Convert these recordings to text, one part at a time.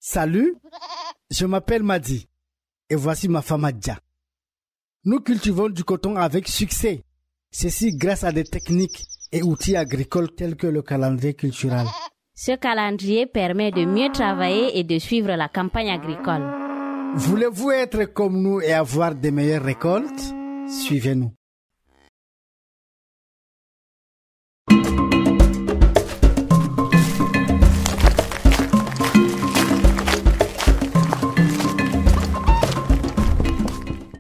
Salut, je m'appelle Madi et voici ma femme Adja. Nous cultivons du coton avec succès. Ceci grâce à des techniques et outils agricoles tels que le calendrier culturel. Ce calendrier permet de mieux travailler et de suivre la campagne agricole. Voulez-vous être comme nous et avoir de meilleures récoltes? Suivez-nous.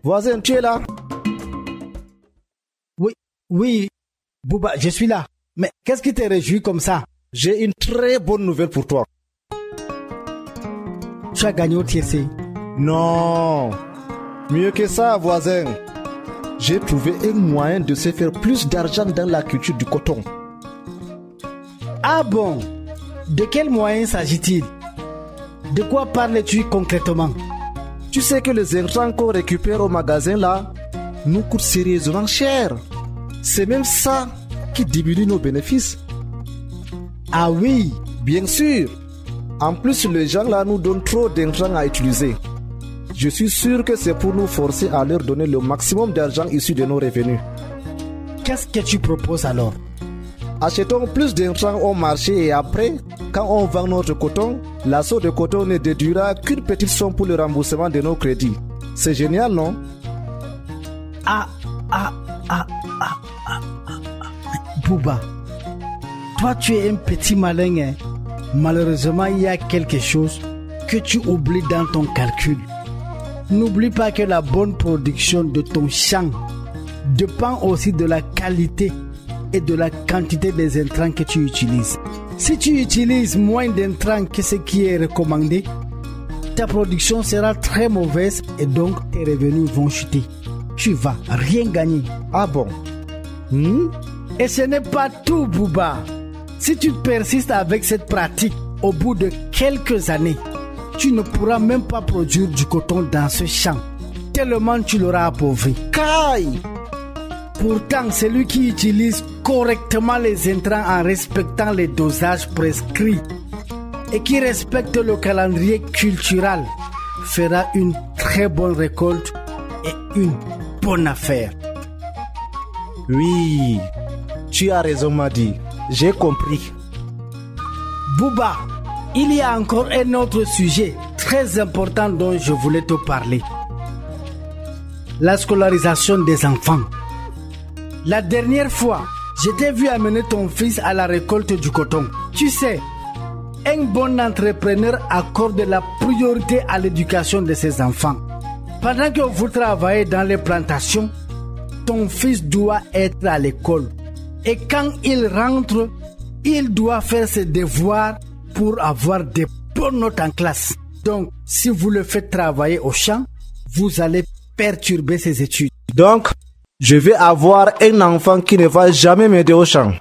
Voisin, tu es là? Oui, Bouba, je suis là. Mais qu'est-ce qui te réjouit comme ça? J'ai une très bonne nouvelle pour toi. Tu as gagné au TSC. Non, mieux que ça, voisin. J'ai trouvé un moyen de se faire plus d'argent dans la culture du coton. Ah bon? De quel moyen s'agit-il? De quoi parles-tu concrètement? Tu sais que les intrants qu'on récupère au magasin là nous coûtent sérieusement cher. C'est même ça qui diminue nos bénéfices. Ah oui, bien sûr. En plus, les gens là nous donnent trop d'intrants à utiliser. Je suis sûr que c'est pour nous forcer à leur donner le maximum d'argent issu de nos revenus. Qu'est-ce que tu proposes alors? Achetons plus d'intrants au marché et après, quand on vend notre coton, l'assaut de coton ne déduira qu'une petite somme pour le remboursement de nos crédits. C'est génial, non? Bouba, toi tu es un petit malin, hein? Malheureusement, il y a quelque chose que tu oublies dans ton calcul. N'oublie pas que la bonne production de ton champ dépend aussi de la qualité et de la quantité des intrants que tu utilises. Si tu utilises moins d'intrants que ce qui est recommandé, ta production sera très mauvaise et donc tes revenus vont chuter. Tu vas rien gagner. Ah bon? Et ce n'est pas tout, Bouba. Si tu persistes avec cette pratique, au bout de quelques années, tu ne pourras même pas produire du coton dans ce champ, tellement tu l'auras appauvri. Caille! Pourtant, celui qui utilise correctement les intrants en respectant les dosages prescrits et qui respecte le calendrier culturel fera une très bonne récolte et une bonne affaire. Oui, tu as raison, Madi. J'ai compris. Bouba, il y a encore un autre sujet très important dont je voulais te parler. La scolarisation des enfants. La dernière fois, je t'ai vu amener ton fils à la récolte du coton. Tu sais, un bon entrepreneur accorde la priorité à l'éducation de ses enfants. Pendant que vous travaillez dans les plantations, ton fils doit être à l'école. Et quand il rentre, il doit faire ses devoirs pour avoir des bonnes notes en classe. Donc, si vous le faites travailler au champ, vous allez perturber ses études. Donc, je vais avoir un enfant qui ne va jamais m'aider au champ.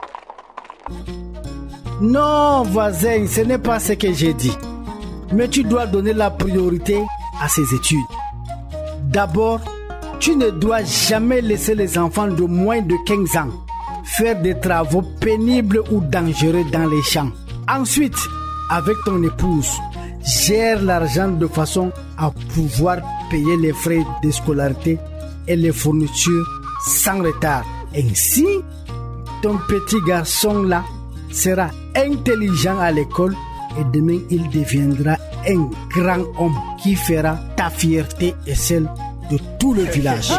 Non, voisin, ce n'est pas ce que j'ai dit. Mais tu dois donner la priorité à ses études. D'abord, tu ne dois jamais laisser les enfants de moins de 15 ans faire des travaux pénibles ou dangereux dans les champs. Ensuite, avec ton épouse, gère l'argent de façon à pouvoir payer les frais de scolarité et les fournitures sans retard. Ainsi, ton petit garçon-là sera intelligent à l'école et demain il deviendra un grand homme qui fera ta fierté et celle de tout le village.